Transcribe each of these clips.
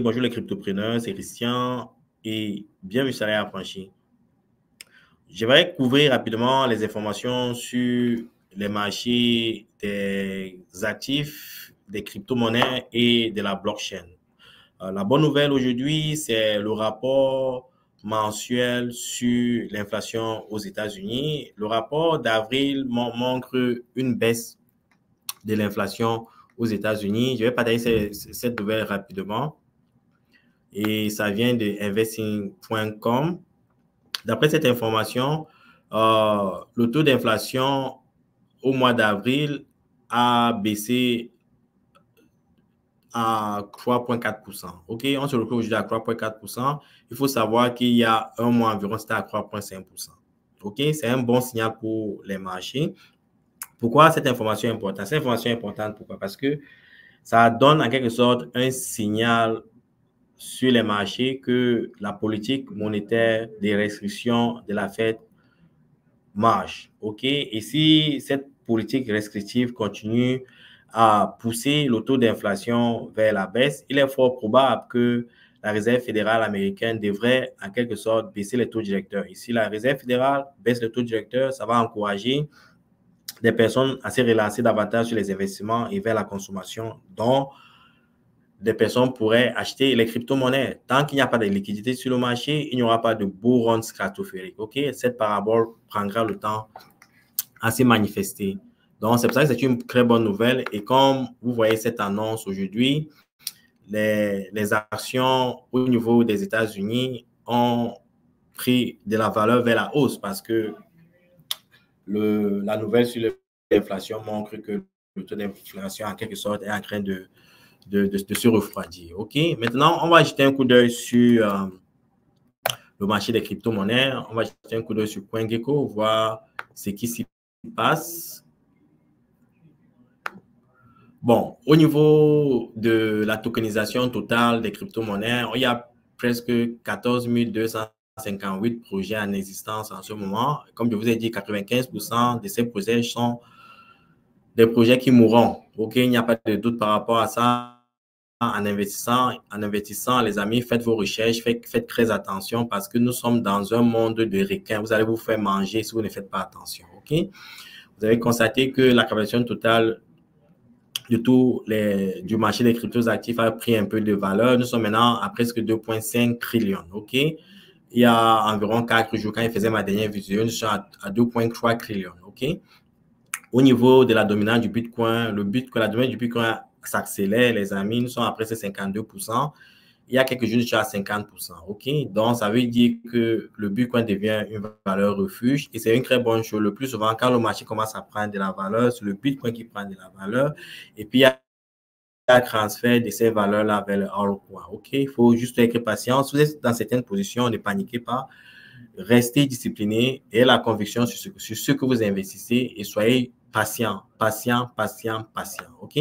bonjour les cryptopreneurs, c'est Christian et bienvenue sur Salaire Affranchi. Je vais couvrir rapidement les informations sur les marchés des actifs, des crypto-monnaies et de la blockchain. La bonne nouvelle aujourd'hui, c'est le rapport mensuel sur l'inflation aux États-Unis. Le rapport d'avril montre une baisse de l'inflation aux États-Unis. Je vais partager cette nouvelle rapidement. Et ça vient de investing.com. D'après cette information, le taux d'inflation au mois d'avril a baissé à 3,4%. OK, on se retrouve aujourd'hui à 3,4%. Il faut savoir qu'il y a un mois environ, c'était à 3,5%. OK, c'est un bon signal pour les marchés. Pourquoi cette information est importante? Cette information est importante pourquoi? Parce que ça donne en quelque sorte un signal sur les marchés que la politique monétaire des restrictions de la Fed marche. OK? Et si cette politique restrictive continue à pousser le taux d'inflation vers la baisse, il est fort probable que la Réserve fédérale américaine devrait en quelque sorte baisser les taux directeurs. Et si la Réserve fédérale baisse le taux directeur, ça va encourager des personnes à se relancer davantage sur les investissements et vers la consommation, dont des personnes pourraient acheter les crypto-monnaies. Tant qu'il n'y a pas de liquidité sur le marché, il n'y aura pas de bull run stratosphérique. OK? Cette parabole prendra le temps à se manifester. Donc, c'est pour ça que c'est une très bonne nouvelle. Et comme vous voyez cette annonce aujourd'hui, les actions au niveau des États-Unis ont pris de la valeur vers la hausse parce que la nouvelle sur l'inflation montre que le taux d'inflation, en quelque sorte, est en train de se refroidir. OK? Maintenant, on va jeter un coup d'œil sur le marché des crypto-monnaies. On va jeter un coup d'œil sur CoinGecko, voir ce qui s'y passe. Bon, au niveau de la tokenisation totale des crypto-monnaies, il y a presque 14 258 projets en existence en ce moment. Comme je vous ai dit, 95% de ces projets sont des projets qui mourront. OK? Il n'y a pas de doute par rapport à ça. En investissant, les amis, faites vos recherches, faites très attention parce que nous sommes dans un monde de requins. Vous allez vous faire manger si vous ne faites pas attention. OK? Vous avez constaté que la capitalisation totale de du marché des cryptos actifs a pris un peu de valeur. Nous sommes maintenant à presque 2,5 trillions. OK? Il y a environ 4 jours, quand il faisait ma dernière vidéo, nous sommes à 2,3 trillions. OK? Au niveau de la dominance du Bitcoin, la dominance du Bitcoin s'accélère, les amis. Nous sommes à presque 52%. Il y a quelques jours, nous sommes à 50%. OK? Donc, ça veut dire que le Bitcoin devient une valeur refuge et c'est une très bonne chose. Le plus souvent, quand le marché commence à prendre de la valeur, c'est le Bitcoin qui prend de la valeur. Et puis, il y a un transfert de ces valeurs-là vers le altcoin. OK? Il faut juste être patient. Si vous êtes dans certaines positions, ne paniquez pas. Restez discipliné et la conviction sur ce que vous investissez et soyez patient. OK?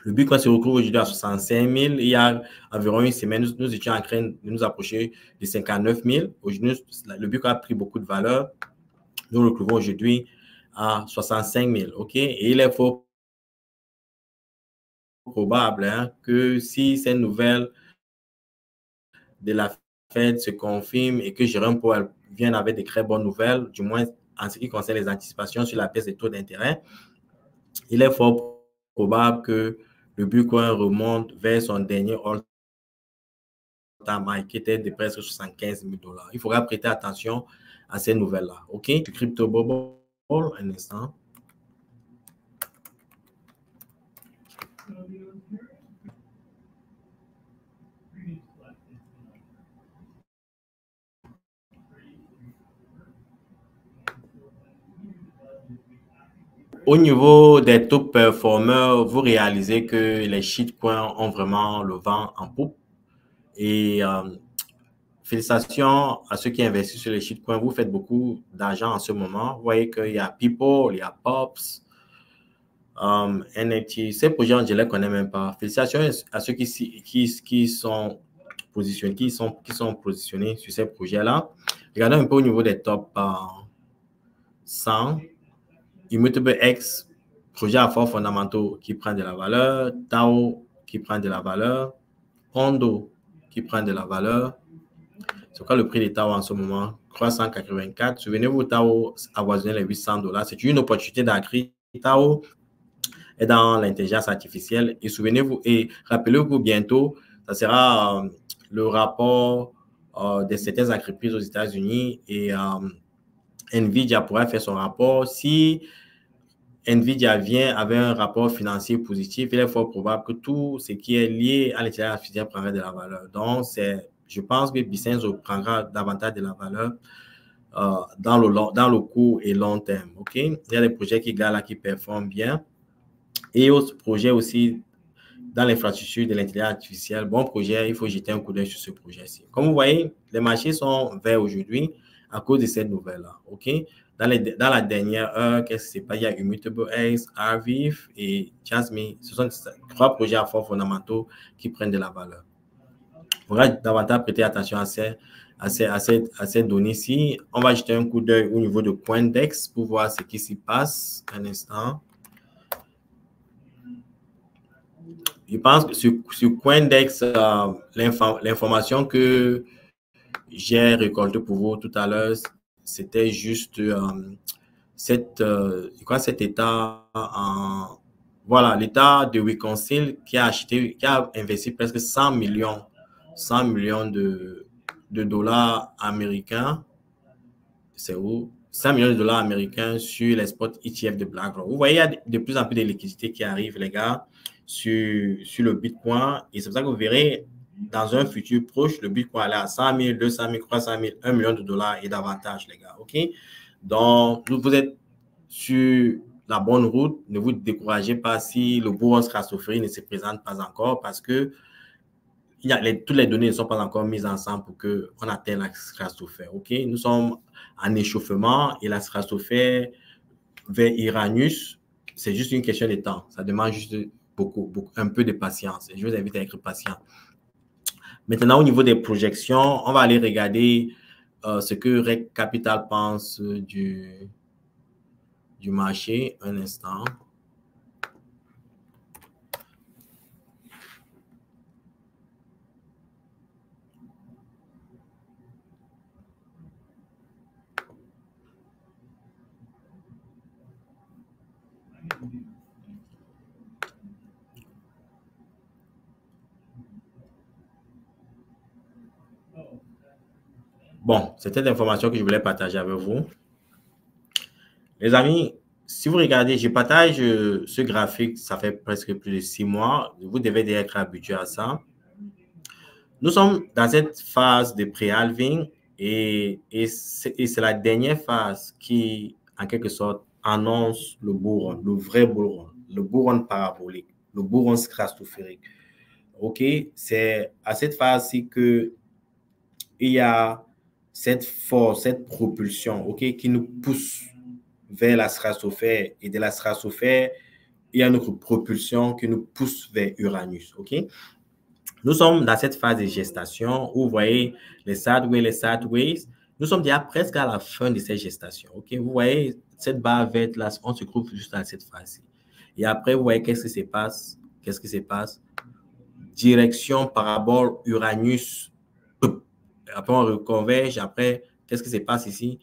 Le Bitcoin se retrouve aujourd'hui à 65 000. Il y a environ une semaine, nous étions en train de nous approcher de 59 000. Aujourd'hui, le Bitcoin a pris beaucoup de valeur. Nous le retrouvons aujourd'hui à 65 000. OK? Et il est fort probable que si ces nouvelles de la Fed se confirment et que Jérôme Powell vienne avec de très bonnes nouvelles, du moins en ce qui concerne les anticipations sur la baisse des taux d'intérêt, il est fort probable que le Bitcoin remonte vers son dernier all-time high qui était de presque 75 000 $. Il faudra prêter attention à ces nouvelles-là. OK? Crypto Bubble, un instant. Au niveau des top performeurs, vous réalisez que les shitcoins ont vraiment le vent en poupe. Et félicitations à ceux qui investissent sur les shitcoins. Vous faites beaucoup d'argent en ce moment. Vous voyez qu'il y a People, il y a Pops, NFT. Ces projets, je ne les connais même pas. Félicitations à ceux qui sont positionnés sur ces projets-là. Regardons un peu au niveau des top 100. Immutable X, projet à forts fondamentaux qui prend de la valeur. Tao qui prend de la valeur. Ondo qui prend de la valeur. C'est quoi le prix des Tao en ce moment? 384. Souvenez-vous, Tao avoisinait les $800. C'est une opportunité d'accroître. Tao est dans l'intelligence artificielle. Et souvenez-vous, et rappelez-vous bientôt, ça sera le rapport de certaines entreprises aux États-Unis et Nvidia pourrait faire son rapport. Si Nvidia vient avec un rapport financier positif, il est fort probable que tout ce qui est lié à l'intelligence artificielle prendra de la valeur. Donc, je pense que Bicenzo prendra davantage de la valeur dans le court et long terme. OK? Il y a des projets qui performent bien. Et autres projets aussi dans l'infrastructure de l'intelligence artificielle. Bon projet, il faut jeter un coup d'œil sur ce projet-ci. Comme vous voyez, les marchés sont verts aujourd'hui à cause de cette nouvelle-là. OK? Dans la dernière heure, qu'est-ce qui s'est passé? Il y a Immutable X, Arviv et Jasmine. Ce sont 3 projets à forts fondamentaux qui prennent de la valeur. On va davantage prêter attention à ces données-ci. On va jeter un coup d'œil au niveau de Coindex pour voir ce qui s'y passe. Un instant. Je pense que sur Coindex, l'information que j'ai récoltée pour vous tout à l'heure, c'était juste cet état voilà, l'état de Wisconsin qui a investi presque 100 millions de dollars américains. C'est où? 100 millions de dollars américains sur les spots ETF de BlackRock. Vous voyez, il y a de plus en plus de liquidités qui arrivent, les gars, sur le Bitcoin. Et c'est pour ça que vous verrez, dans un futur proche, le Bitcoin aller à 100 000, 200 000, 300 000, 1 million de dollars et davantage, les gars. OK? Donc, vous êtes sur la bonne route. Ne vous découragez pas si le bourron stratosphérique ne se présente pas encore parce que toutes les données ne sont pas encore mises ensemble pour qu'on atteigne la stratosphère. OK? Nous sommes en échauffement et la stratosphère vers Uranus, c'est juste une question de temps. Ça demande juste un peu de patience. Et je vous invite à être patient. Maintenant, au niveau des projections, on va aller regarder ce que Rec Capital pense du marché. Un instant. Bon, c'était l'information que je voulais partager avec vous. Les amis, si vous regardez, je partage ce graphique, ça fait presque plus de 6 mois. Vous devez déjà être habitué à ça. Nous sommes dans cette phase de pré-halving et c'est la dernière phase qui, en quelque sorte, annonce le bourron, le vrai bourron, le bourron parabolique, le bourron stratosphérique. OK? C'est à cette phase-ci qu'il y a cette force, cette propulsion, OK, qui nous pousse vers la stratosphère et de la stratosphère, il y a notre propulsion qui nous pousse vers Uranus, OK? Nous sommes dans cette phase de gestation où vous voyez les sideways. Nous sommes déjà presque à la fin de cette gestation, OK? Vous voyez cette barre verte là, on se trouve juste dans cette phase-ci. Et après, vous voyez qu'est-ce qui se passe? Qu'est-ce qui se passe? Direction parabole Uranus. Après, on reconverge. Après, qu'est-ce qui se passe ici?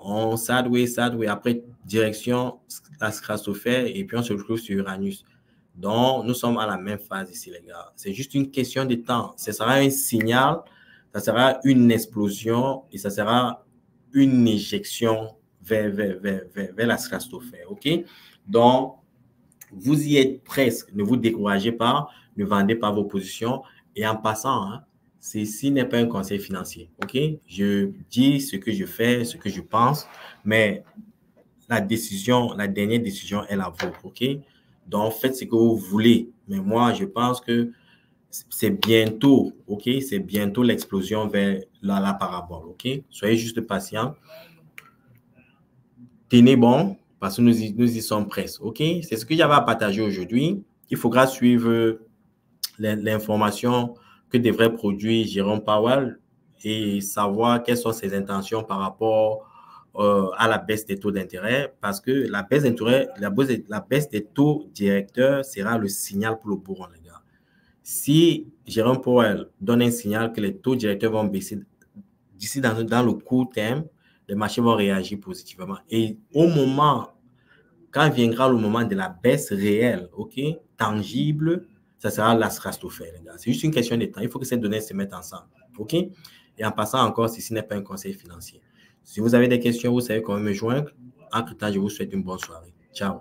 On sideways. Après, direction la stratosphère et puis on se retrouve sur Uranus. Donc, nous sommes à la même phase ici, les gars. C'est juste une question de temps. Ce sera un signal, ça sera une explosion et ça sera une éjection vers la stratosphère. OK? Donc, vous y êtes presque. Ne vous découragez pas. Ne vendez pas vos positions. Et en passant, hein, ceci n'est pas un conseil financier. OK? Je dis ce que je fais, ce que je pense, mais la dernière décision est la vôtre. OK? Donc, faites ce que vous voulez. Mais moi, je pense que c'est bientôt, OK? C'est bientôt l'explosion vers la parabole, OK? Soyez juste patient. Tenez bon, parce que nous y sommes presque, OK? C'est ce que j'avais à partager aujourd'hui. Il faudra suivre l'information que devrait produire Jérôme Powell et savoir quelles sont ses intentions par rapport à la baisse des taux d'intérêt, parce que la baisse des taux directeurs sera le signal pour le bourron, les gars. Si Jérôme Powell donne un signal que les taux directeurs vont baisser d'ici dans le court terme, les marchés vont réagir positivement. Et au moment, quand viendra le moment de la baisse réelle, ok, tangible, ça sera la stratophère, les gars. C'est juste une question de temps. Il faut que ces données se mettent ensemble, ok? Et en passant encore, ceci n'est pas un conseil financier. Si vous avez des questions, vous savez comment me joindre. Entre-temps, je vous souhaite une bonne soirée. Ciao.